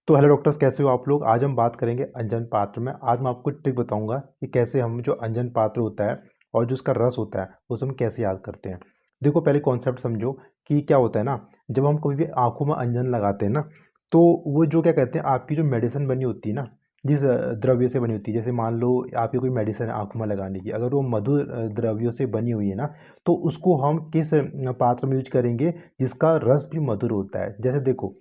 तो hello doctors, कैसे हो आप लोग। आज हम बात करेंगे अंजन पात्र में। आज मैं आपको ट्रिक बताऊंगा कि कैसे हम जो अंजन पात्र होता है और जो उसका रस होता है उसे हम कैसे याद करते हैं। देखो, पहले कॉन्सेप्ट समझो कि क्या होता है ना। जब हम कभी भी आंखों में अंजन लगाते हैं ना, तो वो जो क्या कहते हैं, आपकी जो मेडिसिन बनी होती है ना, जिस द्रव्य से बनी होती है, जैसे मान लो आपकी कोई मेडिसिन है आंखों में लगाने की, अगर वो मधुर द्रव्यों से बनी हुई है ना, तो उसको हम किस पात्र में यूज करेंगे जिसका रस भी मधुर होता है। जैसे देखो,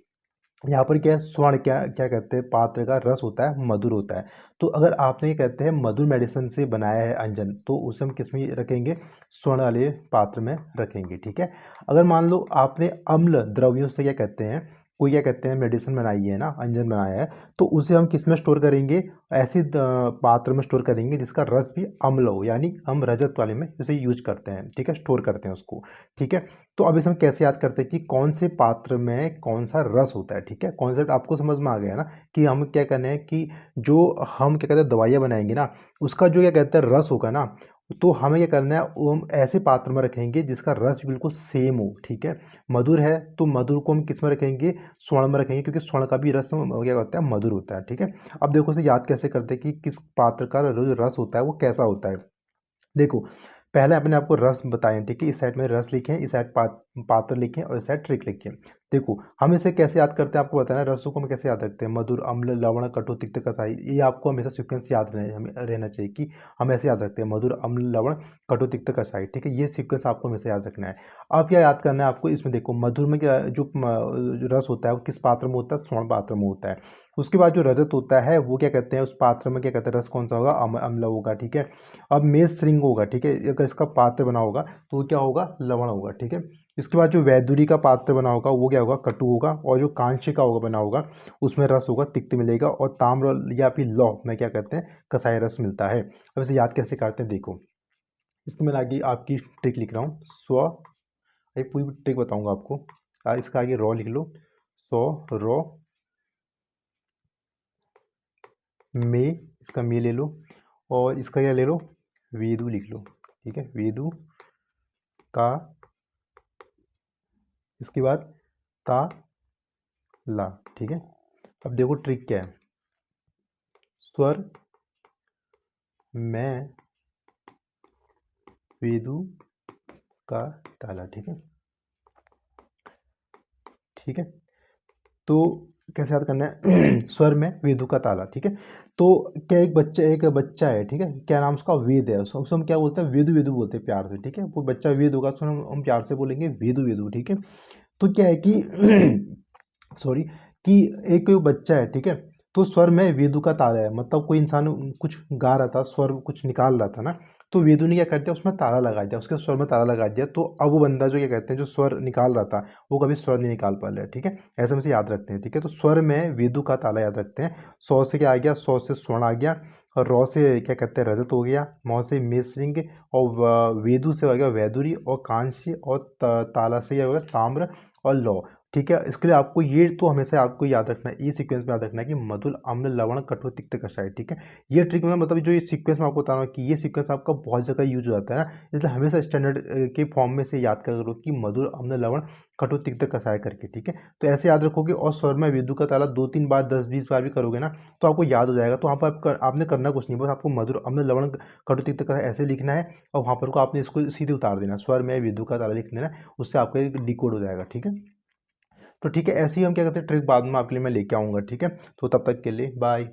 यहाँ पर क्या है, स्वर्ण क्या क्या कहते हैं, पात्र का रस होता है, मधुर होता है। तो अगर आपने ये कहते हैं मधुर मेडिसिन से बनाया है अंजन, तो उसे हम किस में रखेंगे, स्वर्ण वाले पात्र में रखेंगे। ठीक है। अगर मान लो आपने अम्ल द्रव्यों से क्या कहते हैं, कोई क्या कहते हैं मेडिसिन बनाई है ना, अंजन बनाया है, तो उसे हम किस में स्टोर करेंगे, ऐसे पात्र में स्टोर करेंगे जिसका रस भी अम्ल हो, यानी हम रजत वाले में उसे यूज करते हैं। ठीक है, स्टोर करते हैं उसको। ठीक है। तो अब इसे हम कैसे याद करते हैं कि कौन से पात्र में कौन सा रस होता है। ठीक है, कॉन्सेप्ट आपको समझ में आ गया ना कि हम क्या करना है कि जो हम क्या कहते हैं दवाइयाँ बनाएंगे ना, उसका जो क्या कहते हैं रस होगा ना, तो हमें क्या करना है, वो हम ऐसे पात्र में रखेंगे जिसका रस बिल्कुल सेम हो। ठीक है। मधुर है तो मधुर को हम किस में रखेंगे, स्वर्ण में रखेंगे, क्योंकि स्वर्ण का भी रस क्या होता है, मधुर होता है। ठीक है। अब देखो इसे याद कैसे करते हैं कि किस पात्र का जो रस होता है वो कैसा होता है। देखो, पहले अपने आपको रस बताएं। ठीक है, इस साइड में रस लिखे हैं, इस साइड पात्र लिखे हैं और इस साइड ट्रिक लिखे हैं। देखो, हम इसे कैसे याद करते हैं आपको बताना है। रसों को हम कैसे याद रखते हैं, मधुर, अम्ल, लवण, कटु, तिक्त, कसाई। ये आपको हमेशा सीक्वेंस याद रहना चाहिए कि हम ऐसे याद रखते हैं, मधुर, अम्ल, लवण, कटु, तिक्त, कसाई। ठीक है, ये सीक्वेंस आपको हमेशा याद रखना है। अब क्या याद करना है आपको, इसमें देखो मधुर में क्या जो जो रस होता है वो किस पात्र में होता है, स्वर्ण पात्र में होता है। उसके बाद जो रजत होता है वो क्या कहते हैं, उस पात्र में क्या कहते हैं, रस कौन सा होगा, अम्ल होगा। ठीक है। अब मेष श्रृंग होगा। ठीक है, अगर इसका पात्र बना होगा तो वो क्या होगा, लवण होगा। ठीक है। इसके बाद जो वैदुरी का पात्र बना होगा वो क्या होगा, कटु होगा। और जो कांस्य का होगा बना होगा उसमें रस होगा, तिक्त मिलेगा। और ताम्र या फिर लौह में क्या कहते हैं, कसाई रस मिलता है। अब इसे याद कैसे करते हैं, देखो इसको मैं आगे आपकी ट्रिक लिख रहा हूँ। ये पूरी ट्रिक बताऊंगा आपको। इसका आगे रॉ लिख लो, रॉ में, इसका में ले लो, और इसका क्या ले लो, वेदु लिख लो। ठीक है, वेदु का, इसके बाद ता ला। ठीक है। अब देखो ट्रिक क्या है, स्वर में वेदु का ताला। ठीक है। ठीक है। तो कैसे याद करना है स्वर में वेदु का ताला। ठीक है। तो क्या, एक बच्चा है। ठीक है, क्या नाम उसका, वेद है। उसको हम क्या बोलते हैं, वेदु वेदु बोलते हैं प्यार से। ठीक है, वो बच्चा वेद होगा, उसको हम प्यार से बोलेंगे वेदु वेदु। ठीक है। तो क्या है कि सॉरी, कि एक कोई बच्चा है। ठीक है। तो स्वर में वेदु का ताला है, मतलब कोई इंसान कुछ गा रहा था, स्वर कुछ निकाल रहा था ना, तो वेदु ने क्या कर दिया, उसमें ताला लगा दिया, उसके स्वर में ताला लगा दिया। तो अब वो बंदा जो क्या कहते हैं, जो स्वर निकाल रहा था, वो कभी स्वर नहीं निकाल पा रहा है। ठीक है, ऐसे में से याद रखते हैं। ठीक है, तो स्वर में वेदु का ताला याद रखते हैं। सौ से क्या आ गया, सौ से स्वर्ण आ गया, और रौ से क्या कहते हैं, रजत हो गया, मौ से मेसरिंग, और वेदु से हो गया वैदुरी, और कांस्य, और ताला से क्या हो गया, ताम्र और लौ। ठीक है, इसके लिए आपको ये तो हमेशा आपको याद रखना है, ये सीक्वेंस में याद रखना है कि मधुर, अम्ल, लवण, कठोर, तिक्त, कषाय। ठीक है, ये ट्रिक में मतलब जो ये सीक्वेंस में आपको बता रहा हूँ कि ये सीक्वेंस आपका बहुत जगह यूज हो जाता है ना, इसलिए हमेशा स्टैंडर्ड के फॉर्म में से याद कर करो कि मधुर, अम्ल, लवण, कठोर, तिक्त, कषाय करके। ठीक है, तो ऐसे याद रखोगे, और स्वर में वेदु का ताला 2-3 बार, 10-20 बार भी करोगे ना, तो आपको याद हो जाएगा। तो वहाँ पर आपने करना कुछ नहीं, बस आपको मधुर, अम्ल, लवण, कठोर, तिक्त, कषाय ऐसे लिखना है, और वहाँ पर को आपने इसको सीधे उतार देना, स्वर में वेदु का ताला लिख देना, उससे आपका एक डिकोड हो जाएगा। ठीक है। तो ठीक है, ऐसे ही हम क्या करते हैं ट्रिक बाद में आपके लिए मैं लेके आऊँगा। ठीक है, तो तब तक के लिए बाय।